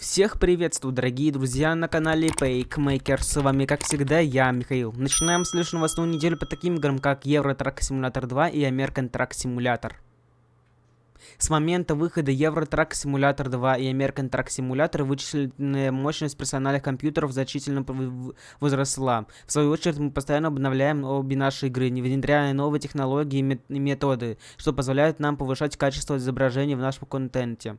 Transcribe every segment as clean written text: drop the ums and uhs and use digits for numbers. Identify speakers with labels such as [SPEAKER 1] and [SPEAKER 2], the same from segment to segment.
[SPEAKER 1] Всех приветствую, дорогие друзья, на канале PakeMaker. С вами, как всегда, я, Михаил. Начинаем следующую новостную неделю по таким играм, как Euro Truck Simulator 2 и American Truck Simulator. С момента выхода Euro Truck Simulator 2 и American Truck Simulator вычисленная мощность персональных компьютеров значительно возросла. В свою очередь, мы постоянно обновляем обе наши игры, не внедряя новые технологии и методы, что позволяет нам повышать качество изображений в нашем контенте.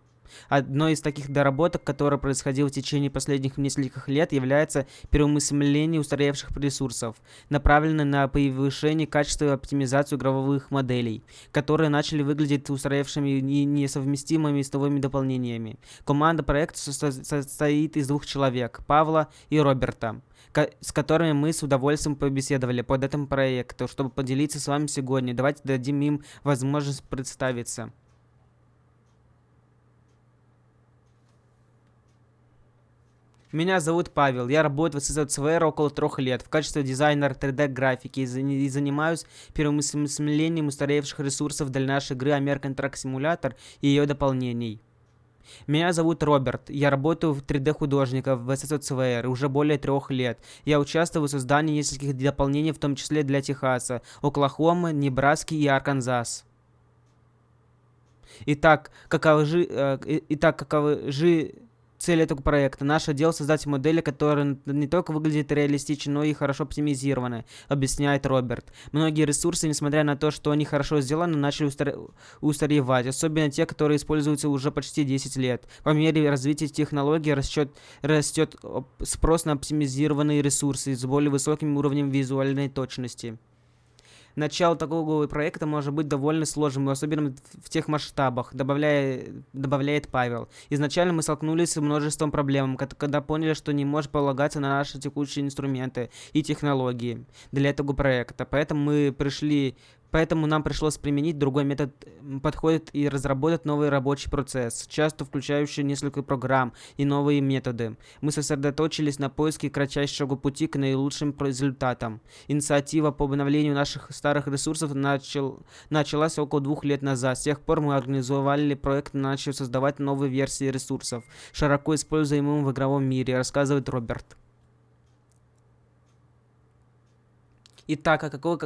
[SPEAKER 1] Одной из таких доработок, которая происходила в течение последних нескольких лет, является переосмысление устаревших ресурсов, направленное на повышение качества и оптимизацию игровых моделей, которые начали выглядеть устаревшими и несовместимыми с новыми дополнениями. Команда проекта состоит из двух человек, Павла и Роберта, с которыми мы с удовольствием побеседовали под этим проектом, чтобы поделиться с вами сегодня. Давайте дадим им возможность представиться. Меня зовут Павел, я работаю в SSCVR около 3 лет в качестве дизайнера 3D-графики и занимаюсь переосмыслением устаревших ресурсов для нашей игры American Truck Simulator и ее дополнений. Меня зовут Роберт, я работаю в 3D-художником в SSCVR уже более 3 лет. Я участвую в создании нескольких дополнений, в том числе для Техаса, Оклахомы, Небраски и Арканзас. Итак, каковы же цель этого проекта? Наше дело создать модели, которые не только выглядят реалистично, но и хорошо оптимизированы, объясняет Роберт. Многие ресурсы, несмотря на то, что они хорошо сделаны, начали устаревать, особенно те, которые используются уже почти 10 лет. По мере развития технологий растет спрос на оптимизированные ресурсы с более высоким уровнем визуальной точности. Начало такого проекта может быть довольно сложным, особенно в тех масштабах, добавляет Павел. Изначально мы столкнулись с множеством проблем, когда поняли, что не можем полагаться на наши текущие инструменты и технологии для этого проекта. Поэтому нам пришлось применить другой подход и разработать новый рабочий процесс, часто включающий несколько программ и новые методы. Мы сосредоточились на поиске кратчайшего пути к наилучшим результатам. Инициатива по обновлению наших старых ресурсов началась около 2 лет назад. С тех пор мы организовали проект и начали создавать новые версии ресурсов, широко используемым в игровом мире, рассказывает Роберт. Итак,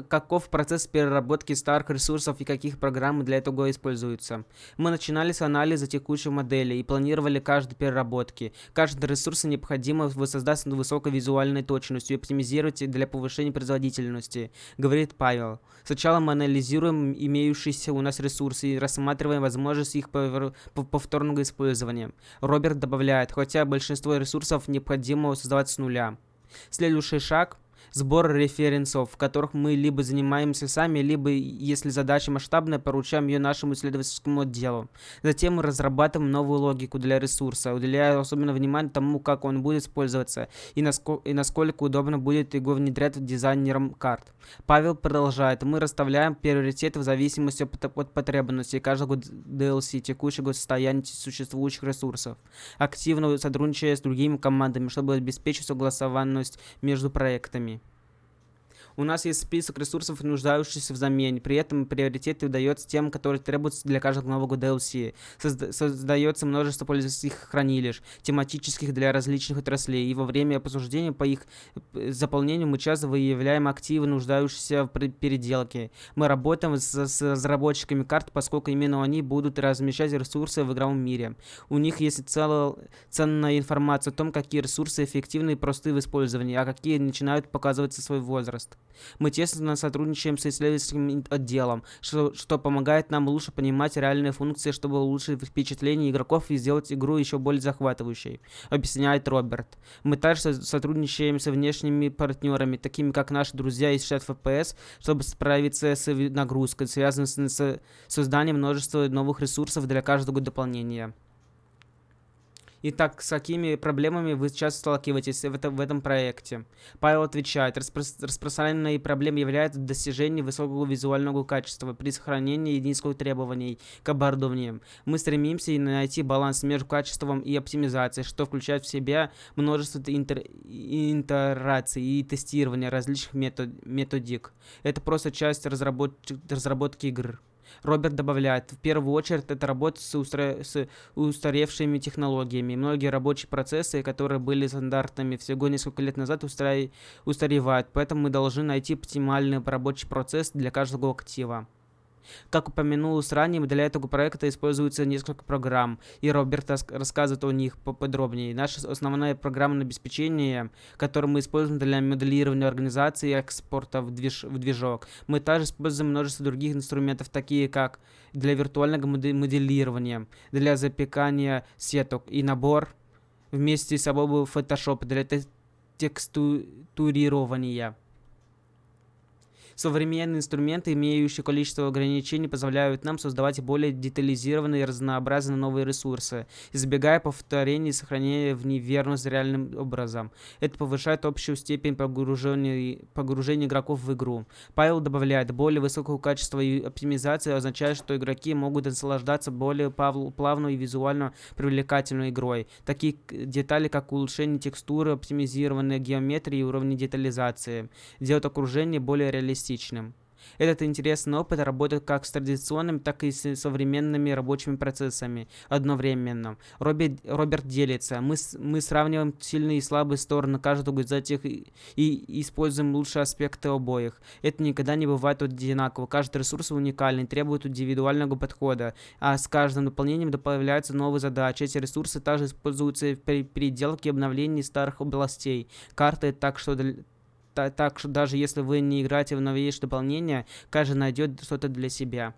[SPEAKER 1] каков процесс переработки старых ресурсов и каких программ для этого используются? Мы начинали с анализа текущей модели и планировали каждой переработки. Каждый ресурс необходимо воссоздать с высокой визуальной точностью и оптимизировать для повышения производительности, говорит Павел. Сначала мы анализируем имеющиеся у нас ресурсы и рассматриваем возможность их повторного использования. Роберт добавляет, хотя большинство ресурсов необходимо создавать с нуля. Следующий шаг – сбор референсов, в которых мы либо занимаемся сами, либо, если задача масштабная, поручаем ее нашему исследовательскому отделу. Затем мы разрабатываем новую логику для ресурса, уделяя особенно внимание тому, как он будет использоваться и насколько удобно будет его внедрять дизайнерам карт. Павел продолжает. Мы расставляем приоритеты в зависимости от потребностей каждого DLC, текущего состояния существующих ресурсов, активно сотрудничая с другими командами, чтобы обеспечить согласованность между проектами. У нас есть список ресурсов, нуждающихся в замене. При этом приоритет выдается тем, которые требуются для каждого нового DLC. Создается множество пользовательских хранилищ, тематических для различных отраслей. И во время обсуждения по их заполнению мы часто выявляем активы, нуждающиеся в переделке. Мы работаем с разработчиками карт, поскольку именно они будут размещать ресурсы в игровом мире. У них есть ценная информация о том, какие ресурсы эффективны и просты в использовании, а какие начинают показывать свой возраст. Мы тесно сотрудничаем с исследовательским отделом, что помогает нам лучше понимать реальные функции, чтобы улучшить впечатление игроков и сделать игру еще более захватывающей, объясняет Роберт. Мы также сотрудничаем с внешними партнерами, такими как наши друзья из 60 FPS, чтобы справиться с нагрузкой, связанной с созданием множества новых ресурсов для каждого дополнения. Итак, с какими проблемами вы сейчас сталкиваетесь в этом проекте? Павел отвечает, распространенной проблемой является достижение высокого визуального качества при сохранении низких требований к оборудованию. Мы стремимся найти баланс между качеством и оптимизацией, что включает в себя множество итераций и тестирования различных методик. Это просто часть разработки игр. Роберт добавляет, в первую очередь это работа с устаревшими технологиями. Многие рабочие процессы, которые были стандартными всего несколько лет назад, устаревают, поэтому мы должны найти оптимальный рабочий процесс для каждого актива. Как упомянулось ранее, для этого проекта используется несколько программ, и Роберт рассказывает о них поподробнее. Наше основное программное обеспечение, которое мы используем для моделирования организации и экспорта в движок. Мы также используем множество других инструментов, такие как для виртуального моделирования, для запекания сеток и набор вместе с Adobe Photoshop для текстурирования. Современные инструменты, имеющие количество ограничений, позволяют нам создавать более детализированные и разнообразные новые ресурсы, избегая повторений и сохраняя в них верность реальным образом. Это повышает общую степень погружения игроков в игру. Павел добавляет, более высокого качества и оптимизация означает, что игроки могут наслаждаться более плавной и визуально привлекательной игрой. Такие детали, как улучшение текстуры, оптимизированная геометрия и уровни детализации, делают окружение более реалистичным. Этот интересный опыт работает как с традиционными, так и с современными рабочими процессами одновременно. Роберт делится. Мы сравниваем сильные и слабые стороны каждого из этих и используем лучшие аспекты обоих. Это никогда не бывает одинаково. Каждый ресурс уникальный, требует индивидуального подхода, а с каждым дополнением добавляются новые задачи. Эти ресурсы также используются при переделке и обновлении старых областей карты, так что даже если вы не играете в новейшие дополнения, каждый найдет что-то для себя.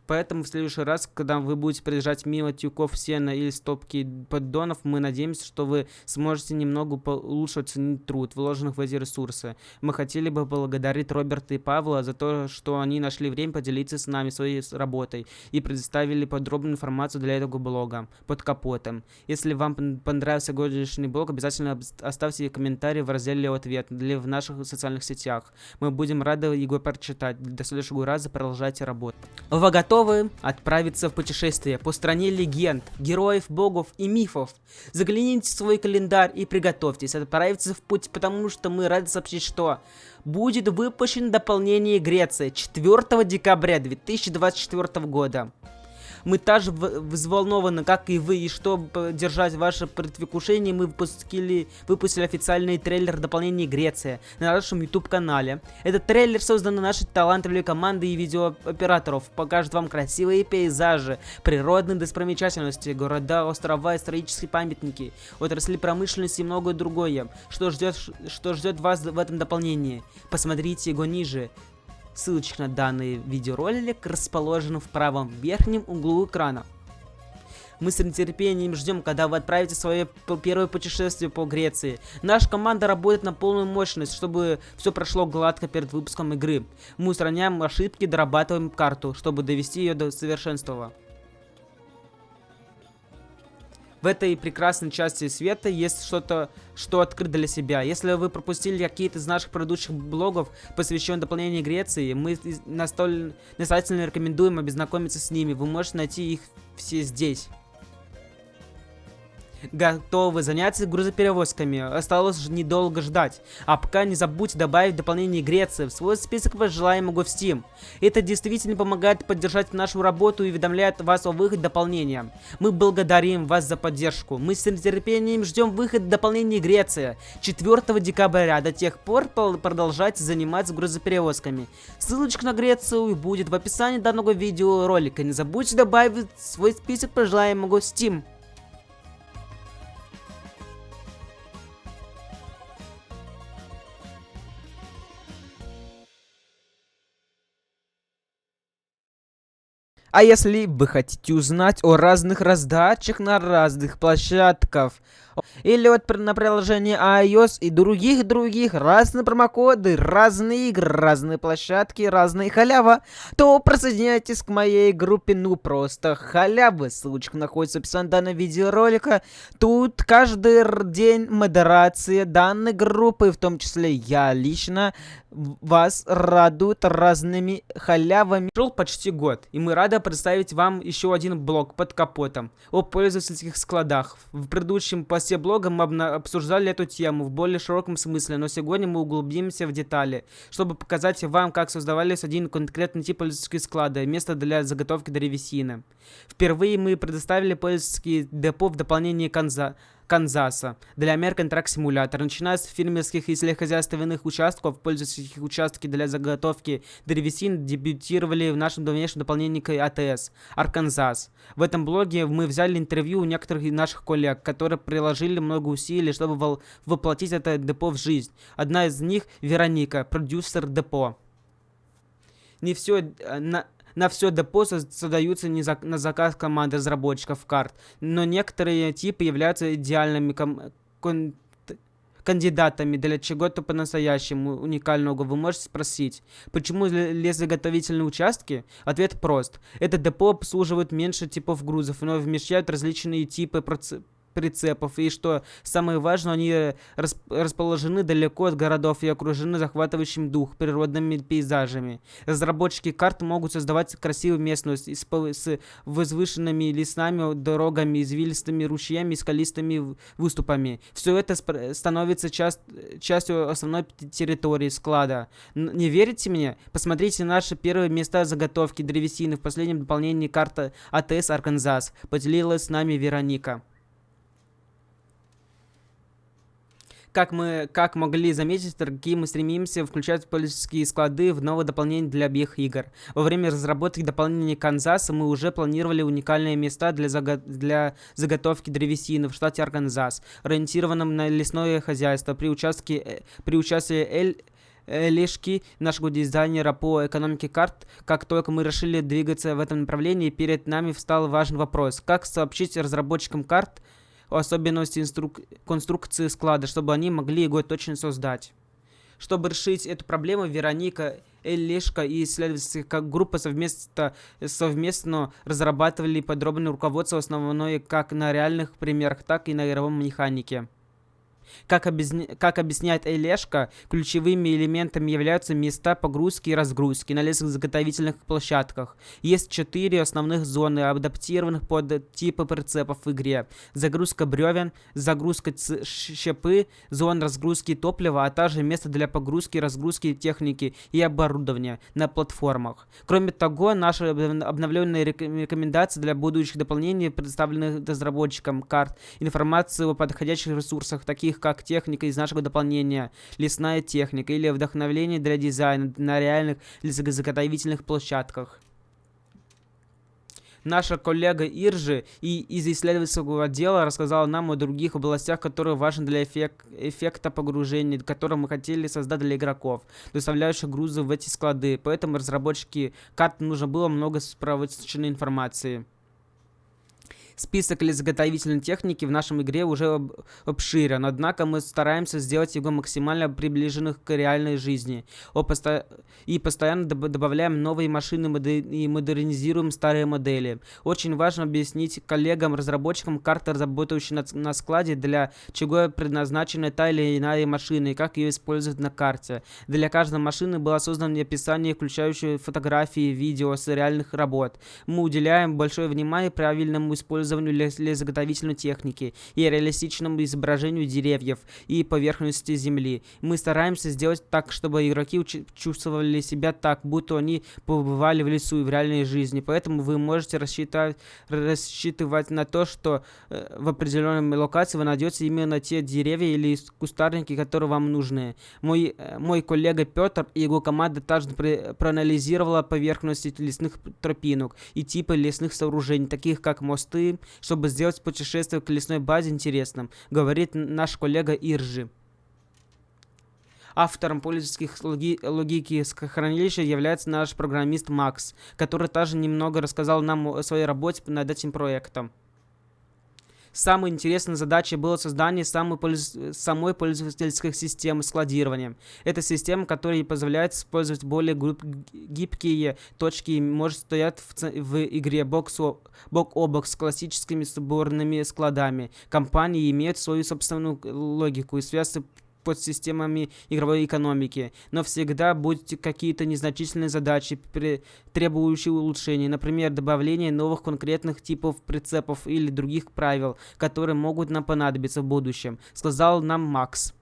[SPEAKER 1] Поэтому в следующий раз, когда вы будете проезжать мимо тюков сена или стопки поддонов, мы надеемся, что вы сможете немного лучше оценить труд, вложенных в эти ресурсы. Мы хотели бы поблагодарить Роберта и Павла за то, что они нашли время поделиться с нами своей работой и предоставили подробную информацию для этого блога под капотом. Если вам понравился сегодняшний блог, обязательно оставьте комментарий в разделе «Ответ» или в наших социальных сетях. Мы будем рады его прочитать. До следующего раза продолжайте работать. Вы готовы отправиться в путешествие по стране легенд, героев, богов и мифов? Загляните в свой календарь и приготовьтесь отправиться в путь, потому что мы рады сообщить, что будет выпущено дополнение Греции 4 декабря 2024 года. Мы также взволнованы, как и вы, и чтобы поддержать ваше предвкушение, мы выпустили официальный трейлер дополнения Греция на нашем YouTube-канале. Этот трейлер создан нашей талантливой командой и видеооператоров, покажет вам красивые пейзажи, природные достопримечательности, города, острова, исторические памятники, отрасли промышленности и многое другое, что ждет вас в этом дополнении. Посмотрите его ниже. Ссылочка на данный видеоролик расположена в правом верхнем углу экрана. Мы с нетерпением ждем, когда вы отправите свое первое путешествие по Греции. Наша команда работает на полную мощность, чтобы все прошло гладко перед выпуском игры. Мы устраняем ошибки, дорабатываем карту, чтобы довести ее до совершенства. В этой прекрасной части света есть что-то, что открыто для себя. Если вы пропустили какие-то из наших предыдущих блогов, посвященных дополнению Греции, мы настоятельно рекомендуем ознакомиться с ними. Вы можете найти их все здесь. Готовы заняться грузоперевозками? Осталось недолго ждать. А пока не забудьте добавить дополнение Греции в свой список желаемого в Steam. Это действительно помогает поддержать нашу работу и уведомляет вас о выходе дополнения. Мы благодарим вас за поддержку. Мы с нетерпением ждем выхода дополнения Греция 4 декабря. До тех пор продолжайте заниматься грузоперевозками. Ссылочка на Грецию будет в описании данного видеоролика. Не забудьте добавить в свой список желаемого в Steam. А если вы хотите узнать о разных раздачах на разных площадках, или вот на приложении iOS и других разные промокоды, разные игры, разные площадки, разные халява, то присоединяйтесь к моей группе «Ну просто халявы». Ссылочка находится в описании данного видеоролика. Тут каждый день модерация данной группы, в том числе я лично, вас радуют разными халявами. Шел почти год, и мы рады представить вам еще один блог под капотом о пользовательских складах. В предыдущем посте блога мы обсуждали эту тему в более широком смысле, но сегодня мы углубимся в детали, чтобы показать вам, как создавались один конкретный тип пользовательских склада, место для заготовки древесины. Впервые мы предоставили пользовательские депо в дополнение Канзаса для American Truck Simulator. Начиная с фермерских и сельскохозяйственных участков, пользовательских участки для заготовки древесин дебютировали в нашем дальнейшем дополнении к АТС Арканзас. В этом блоге мы взяли интервью у некоторых наших коллег, которые приложили много усилий, чтобы воплотить это депо в жизнь. Одна из них Вероника, продюсер депо. Не все на все депо создаются на заказ команды разработчиков карт, но некоторые типы являются идеальными кандидатами для чего-то по-настоящему уникального. Вы можете спросить, почему лесозаготовительные участки? Ответ прост. Это депо обслуживает меньше типов грузов, но вмещают различные типы прицепов, и что самое важное, они расположены далеко от городов и окружены захватывающим дух природными пейзажами. Разработчики карт могут создавать красивую местность с возвышенными лесными дорогами, извилистыми ручьями и скалистыми выступами. Все это становится частью основной территории склада. Не верите мне? Посмотрите наши первые места заготовки древесины в последнем дополнении карты АТС Арканзас. Поделилась с нами Вероника. Как могли заметить, игроки, мы стремимся включать пользовательские склады в новое дополнение для обеих игр. Во время разработки дополнения Канзаса мы уже планировали уникальные места для заготовки древесины в штате Арканзас, ориентированном на лесное хозяйство при участии Лешки, нашего дизайнера по экономике карт. Как только мы решили двигаться в этом направлении, перед нами встал важный вопрос: как сообщить разработчикам карт о особенности конструкции склада, чтобы они могли его точно создать. Чтобы решить эту проблему, Вероника, Лешка и исследовательская группа совместно разрабатывали подробное руководство, основанное как на реальных примерах, так и на игровой механике. Как объясняет Лешка, ключевыми элементами являются места погрузки и разгрузки на лесозаготовительных площадках. Есть 4 основных зоны, адаптированных под типы прицепов в игре: загрузка бревен, загрузка щепы, зона разгрузки топлива, а также место для погрузки и разгрузки техники и оборудования на платформах. Кроме того, наши обновленные рекомендации для будущих дополнений, предоставленных разработчикам карт, информацию о подходящих ресурсах, таких как техника из нашего дополнения, лесная техника или вдохновение для дизайна на реальных лесозаготовительных площадках. Наша коллега Иржи из исследовательского отдела рассказала нам о других областях, которые важны для эффекта погружения, которые мы хотели создать для игроков, доставляющих грузы в эти склады. Поэтому разработчики карт нужно было много справочной информации. Список лесозаготовительной техники в нашем игре уже обширен, однако мы стараемся сделать его максимально приближенным к реальной жизни. И постоянно добавляем новые машины и модернизируем старые модели. Очень важно объяснить коллегам-разработчикам карты, работающие на складе, для чего предназначена та или иная машина и как ее использовать на карте. Для каждой машины было создано описание, включающее фотографии, видео с реальных работ. Мы уделяем большое внимание правильному использованию лесозаготовительной техники и реалистичному изображению деревьев и поверхности земли. Мы стараемся сделать так, чтобы игроки чувствовали себя так, будто они побывали в лесу и в реальной жизни. Поэтому вы можете рассчитывать на то, что в определенной локации вы найдете именно те деревья или кустарники, которые вам нужны. Мой коллега Петр и его команда также проанализировала поверхности лесных тропинок и типы лесных сооружений, таких как мосты, чтобы сделать путешествие к лесной базе интересным, говорит наш коллега Иржи. Автором пользовательских логики хранилища является наш программист Макс, который также немного рассказал нам о своей работе над этим проектом. Самой интересной задачей было создание самой пользовательской системы складирования. Это система, которая позволяет использовать более гибкие точки и может стоять в игре бок о бок с классическими сборными складами. Компании имеют свою собственную логику и связь подсистемами игровой экономики, но всегда будут какие-то незначительные задачи, требующие улучшений, например, добавление новых конкретных типов прицепов или других правил, которые могут нам понадобиться в будущем, сказал нам Макс.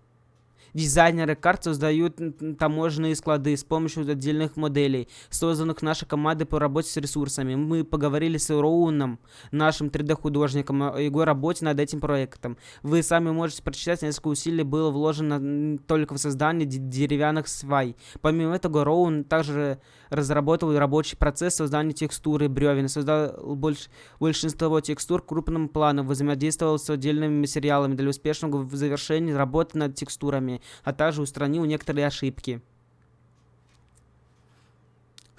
[SPEAKER 1] Дизайнеры карт создают таможенные склады с помощью отдельных моделей, созданных нашей командой по работе с ресурсами. Мы поговорили с Роуном, нашим 3D-художником, о его работе над этим проектом. Вы сами можете прочитать, несколько усилий было вложено только в создание деревянных свай. Помимо этого, Роун также разработал рабочий процесс создания текстуры бревен, создал большинство текстур крупным планом, взаимодействовал с отдельными материалами для успешного завершения работы над текстурами, а также устранил некоторые ошибки.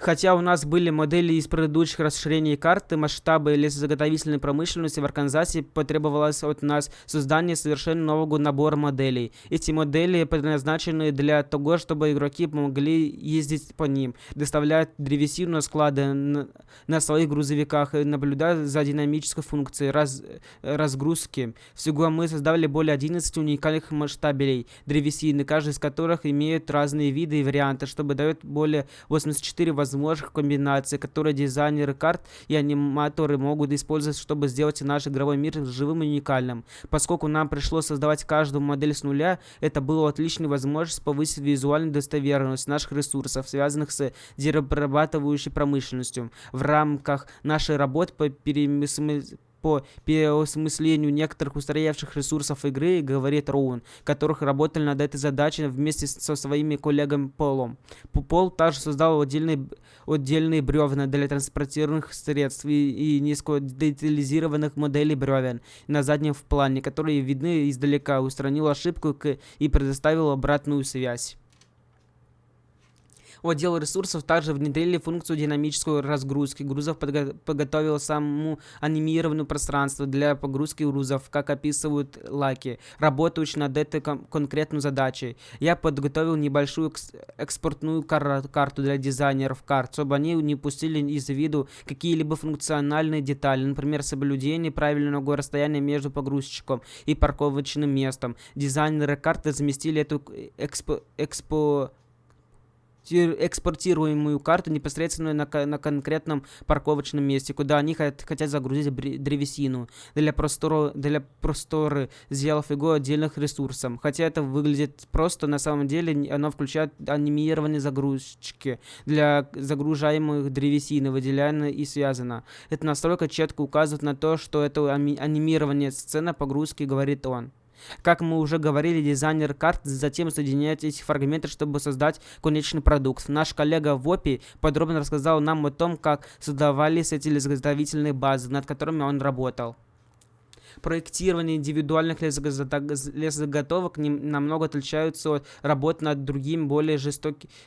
[SPEAKER 1] Хотя у нас были модели из предыдущих расширений карты, масштабы лесозаготовительной промышленности в Арканзасе потребовалось от нас создание совершенно нового набора моделей. Эти модели предназначены для того, чтобы игроки могли ездить по ним, доставлять древесину на склады на своих грузовиках и наблюдать за динамической функцией разгрузки. Всего мы создали более 11 уникальных масштабелей древесины, каждый из которых имеет разные виды и варианты, чтобы дает более 84 возможных комбинаций, которые дизайнеры карт и аниматоры могут использовать, чтобы сделать наш игровой мир живым и уникальным. Поскольку нам пришлось создавать каждую модель с нуля, это было отличной возможностью повысить визуальную достоверность наших ресурсов, связанных с деревообрабатывающей промышленностью. В рамках нашей работы по переосмыслению некоторых устаревших ресурсов игры, говорит Роун, которых работали над этой задачей вместе со своими коллегами Полом. Пол также создал отдельные бревна для транспортированных средств и низкодетализированных моделей бревен на заднем плане, которые видны издалека, устранил ошибку и предоставил обратную связь. Отдел ресурсов также внедрили функцию динамической разгрузки грузов, подготовил саму анимированное пространство для погрузки грузов, как описывают лаки, работающие над этой конкретной задачей. Я подготовил небольшую экспортную карту для дизайнеров карт, чтобы они не пустили из виду какие-либо функциональные детали, например, соблюдение правильного расстояния между погрузчиком и парковочным местом. Дизайнеры карты заместили эту экспортируемую карту непосредственно на конкретном парковочном месте, куда они хотят загрузить древесину для просторы, сделав его отдельным ресурсом. Хотя это выглядит просто, на самом деле оно включает анимированные загрузчики для загружаемых древесины, выделяемо и связано. Эта настройка четко указывает на то, что это анимирование сцена погрузки, говорит он. Как мы уже говорили, дизайнер карт затем соединяет эти фрагменты, чтобы создать конечный продукт. Наш коллега Вопи подробно рассказал нам о том, как создавались эти изготовительные базы, над которыми он работал. Проектирование индивидуальных лесозаготовок намного отличаются от работ над другими, более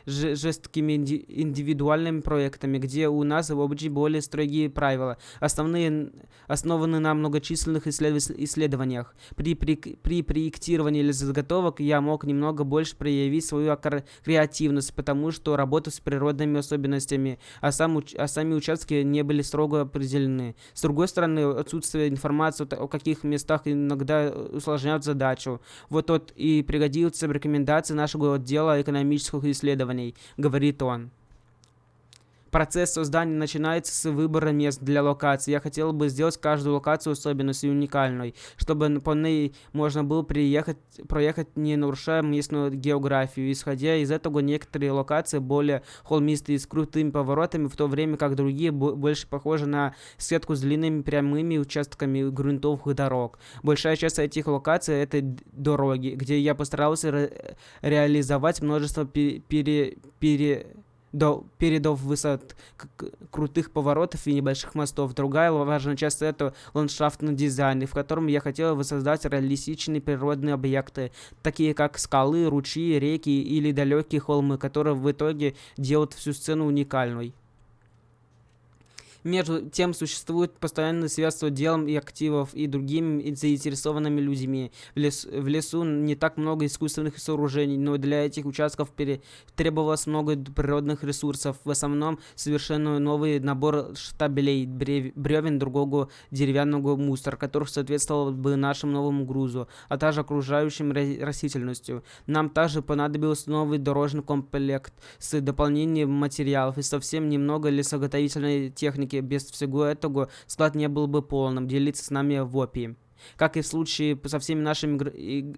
[SPEAKER 1] жесткими индивидуальными проектами, где у нас обычно более строгие правила, основаны на многочисленных исследованиях. При проектировании лесозаготовок я мог немного больше проявить свою креативность, потому что работаю с природными особенностями, а сами участки не были строго определены. С другой стороны, отсутствие информации о каких местах иногда усложняют задачу. Вот тот и пригодится в рекомендации нашего отдела экономических исследований, говорит он. Процесс создания начинается с выбора мест для локаций. Я хотел бы сделать каждую локацию особенной и уникальной, чтобы по ней можно было проехать, не нарушая местную географию. Исходя из этого, некоторые локации более холмистые с крутыми поворотами, в то время как другие больше похожи на сетку с длинными прямыми участками грунтовых дорог. Большая часть этих локаций — это дороги, где я постарался реализовать множество передов высот, крутых поворотов и небольших мостов. Другая важная часть — это ландшафтный дизайн, в котором я хотел воссоздать реалистичные природные объекты, такие как скалы, ручьи, реки или далекие холмы, которые в итоге делают всю сцену уникальной. Между тем, существует постоянная связь с отделом и активов и другими заинтересованными людьми. В лесу не так много искусственных сооружений, но для этих участков требовалось много природных ресурсов. В основном совершенно новый набор штабелей, бревен, другого деревянного мусора, который соответствовал бы нашему новому грузу, а также окружающим растительностью. Нам также понадобился новый дорожный комплект с дополнением материалов и совсем немного лесоготовительной техники. Без всего этого склад не был бы полным, делиться с нами в опии. Как и в случае со всеми нашими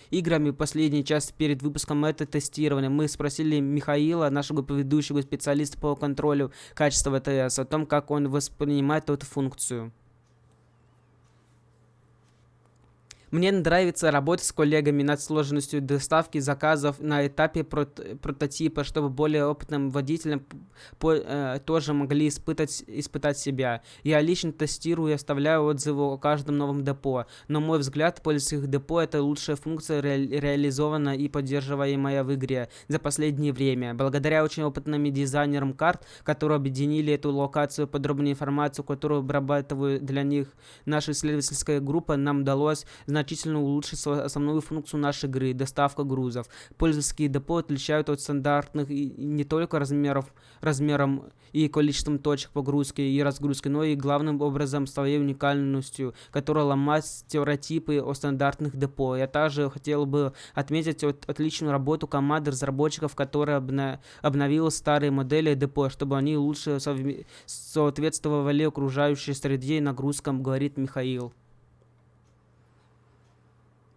[SPEAKER 1] играми, последняя часть перед выпуском это тестирование. Мы спросили Михаила, нашего ведущего специалиста по контролю качества ВТС, о том, как он воспринимает эту функцию. Мне нравится работать с коллегами над сложностью доставки заказов на этапе прототипа, чтобы более опытным водителям тоже могли испытать себя. Я лично тестирую и оставляю отзывы о каждом новом депо. На мой взгляд, пользовательских депо это лучшая функция, реализована и поддерживаемая в игре за последнее время. Благодаря очень опытным дизайнерам карт, которые объединили эту локацию, подробную информацию, которую обрабатывает для них наша исследовательская группа, нам удалось значительно улучшить основную функцию нашей игры – доставка грузов. Пользовательские депо отличают от стандартных и не только размером и количеством точек погрузки и разгрузки, но и главным образом своей уникальностью, которая ломает стереотипы о стандартных депо. Я также хотел бы отметить отличную работу команды разработчиков, которая обновила старые модели депо, чтобы они лучше соответствовали окружающей среде и нагрузкам, говорит Михаил.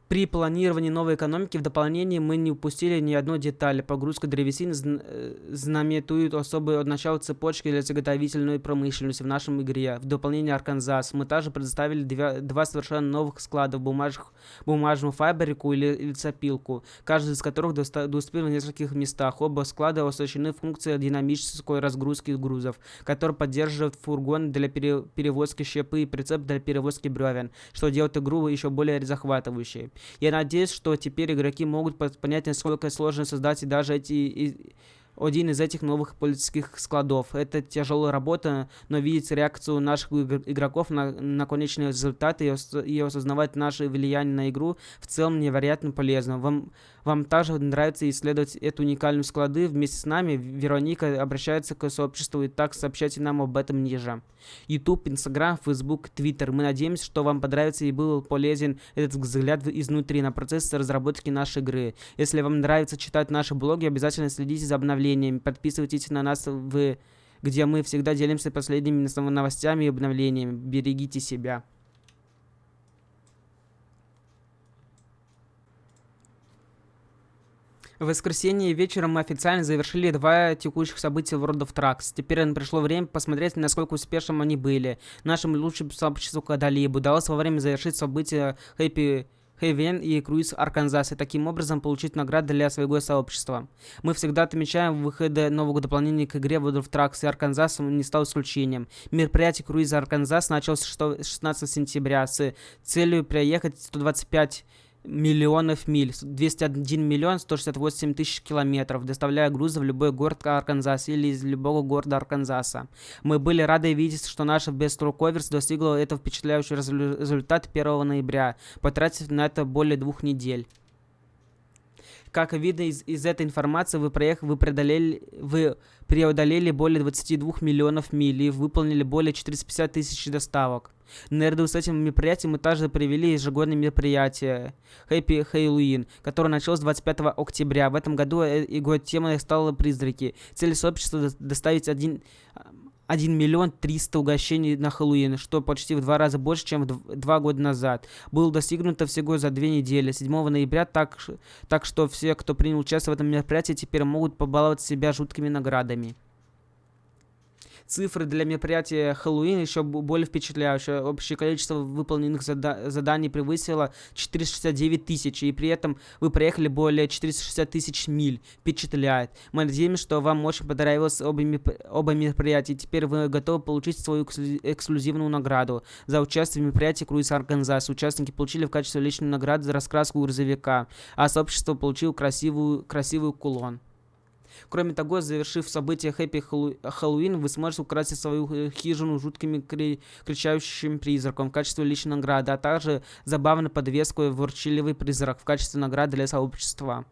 [SPEAKER 1] При планировании новой экономики в дополнение мы не упустили ни одной детали. Погрузка древесины знаменует особое начало цепочки для заготовительной промышленности в нашем игре. В дополнение Арканзас мы также предоставили два совершенно новых складов: бумажную фабрику и лесопилку, каждый из которых доступен в нескольких местах. Оба склада оснащены функцией динамической разгрузки грузов, которая поддерживает фургон для перевозки щепы и прицеп для перевозки бревен, что делает игру еще более захватывающей. Я надеюсь, что теперь игроки могут понять, насколько сложно создать и даже один из этих новых политических складов. Это тяжелая работа, но видеть реакцию наших игроков на конечные результаты и осознавать наше влияние на игру в целом невероятно полезно. Вам также нравится исследовать эту уникальную склады вместе с нами? Вероника обращается к сообществу, и так сообщайте нам об этом ниже. YouTube, Instagram, Facebook, Twitter. Мы надеемся, что вам понравится и был полезен этот взгляд изнутри на процесс разработки нашей игры. Если вам нравится читать наши блоги, обязательно следите за обновлениями, подписывайтесь на нас, где мы всегда делимся последними новостями и обновлениями. Берегите себя. В воскресенье вечером мы официально завершили 2 текущих события в World of Trucks. Теперь пришло время посмотреть, насколько успешным они были. Нашему лучшему сообществу когда-либо удалось во время завершить события Happy Haven и Круиз Арканзас, и таким образом получить награды для своего сообщества. Мы всегда отмечаем выходы нового дополнения к игре World of Trucks, и Арканзас не стал исключением. Мероприятие Круиза Арканзас началось 16 сентября с целью проехать 125 миллионов миль, 201 миллион 168 тысяч километров, доставляя грузы в любой город Арканзаса или из любого города Арканзаса. Мы были рады видеть, что наша Best Rockovers достигла этого впечатляющего результата 1 ноября, потратив на это более 2 недель. Как видно из этой информации, вы преодолели более 22 миллионов миль и выполнили более 450 тысяч доставок. Наряду с этим мероприятием мы также провели ежегодное мероприятие Happy Halloween, которое началось 25 октября. В этом году его темой стала призраки. Цель сообщества доставить 1 миллион 300 угощений на Хэллоуин, что почти в 2 раза больше, чем 2 года назад. Было достигнуто всего за 2 недели, 7 ноября, так что все, кто принял участие в этом мероприятии, теперь могут побаловать себя жуткими наградами. Цифры для мероприятия Хэллоуин еще более впечатляющие. Общее количество выполненных заданий превысило 469 тысяч, и при этом вы проехали более 460 тысяч миль. Впечатляет. Мы надеемся, что вам очень понравилось оба мероприятия, и теперь вы готовы получить свою эксклюзивную награду за участие в мероприятии Круиз Арканзас. Участники получили в качестве личной награды за раскраску грузовика, а сообщество получило красивую кулон. Кроме того, завершив событие Happy Halloween, вы сможете украсить свою хижину жуткими кричащим призраком в качестве личной награды, а также забавной подвеску «Ворчливый призрак» в качестве награды для сообщества.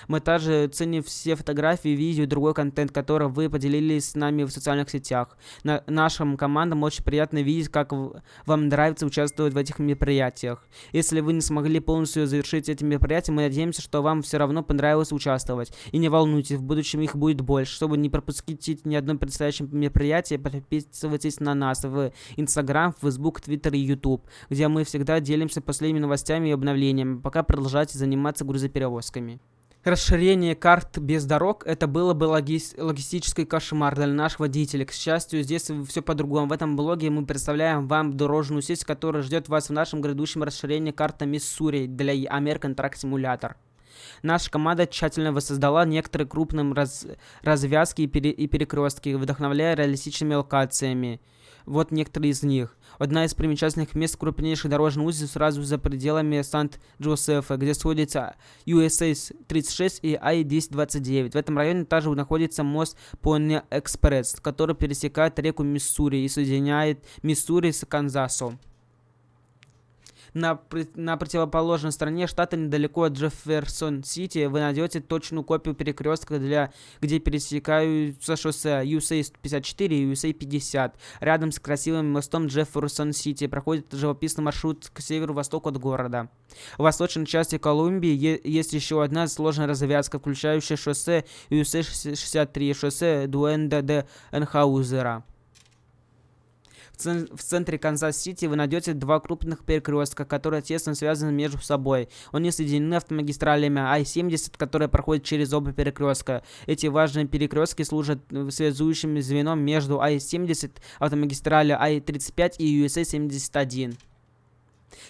[SPEAKER 1] Мы также ценим все фотографии, видео и другой контент, который вы поделились с нами в социальных сетях. Нашим командам очень приятно видеть, как вам нравится участвовать в этих мероприятиях. Если вы не смогли полностью завершить эти мероприятия, мы надеемся, что вам все равно понравилось участвовать. И не волнуйтесь, в будущем их будет больше. Чтобы не пропустить ни одно предстоящее мероприятие, подписывайтесь на нас в Instagram, Facebook, Twitter и YouTube, где мы всегда делимся последними новостями и обновлениями, пока продолжаете заниматься грузоперевозками. Расширение карт без дорог — это было бы логистический кошмар для наших водителей. К счастью, здесь все по-другому. В этом блоге мы представляем вам дорожную сеть, которая ждет вас в нашем грядущем расширении карты Миссури для American Truck Simulator. Наша команда тщательно воссоздала некоторые крупные развязки и перекрестки, вдохновляя реалистичными локациями. Вот некоторые из них. Одна из примечательных мест крупнейших дорожных узел сразу за пределами Сант-Джозефа, где сходятся USA 36 и I-229. В этом районе также находится мост Пони-Экспресс, который пересекает реку Миссури и соединяет Миссури с Канзасом. На противоположной стороне штата, недалеко от Джефферсон-Сити, вы найдете точную копию перекрестка, где пересекаются шоссе USA 54 и USA 50. Рядом с красивым мостом Джефферсон-Сити проходит живописный маршрут к северо-востоку от города. В восточной части Колумбии есть еще одна сложная развязка, включающая шоссе USA 63 и шоссе Дуэнда де Энхаузера. В центре Канзас-Сити вы найдете два крупных перекрестка, которые тесно связаны между собой. Они соединены автомагистралями I-70, которые проходят через оба перекрестка. Эти важные перекрестки служат связующим звеном между I-70, автомагистралью I-35 и USA 71.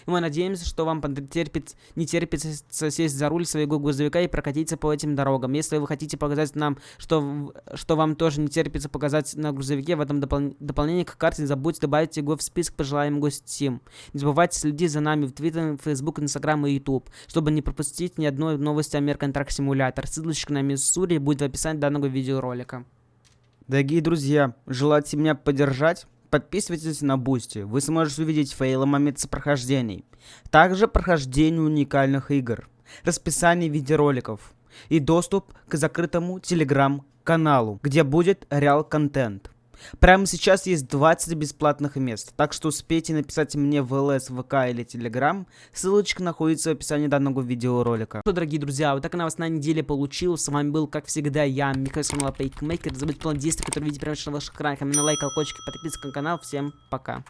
[SPEAKER 1] И мы надеемся, что вам не терпится сесть за руль своего грузовика и прокатиться по этим дорогам. Если вы хотите показать нам, что вам тоже не терпится показать на грузовике в этом дополнении к карте, не забудьте добавить его в список по желаемым гостям. Не забывайте следить за нами в Twitter, Facebook, Instagram и YouTube, чтобы не пропустить ни одной новости о American Truck Simulator. Ссылочка на Миссури будет в описании данного видеоролика. Дорогие друзья, желаете меня поддержать? Подписывайтесь на Boosty, вы сможете увидеть фейлы моменты прохождений, также прохождение уникальных игр, расписание видеороликов и доступ к закрытому телеграм-каналу, где будет реал контент. Прямо сейчас есть 20 бесплатных мест, так что успейте написать мне в ЛС, ВК или Телеграм, ссылочка находится в описании данного видеоролика. Ну, дорогие друзья, вот так новостная неделя получилась. С вами был, как всегда, я, Михаил Смола Пейкмейкер. Не забудьте план действий, который видите прямо на ваших экранах. На лайк, колокольчик, подписывайтесь на канал. Всем пока.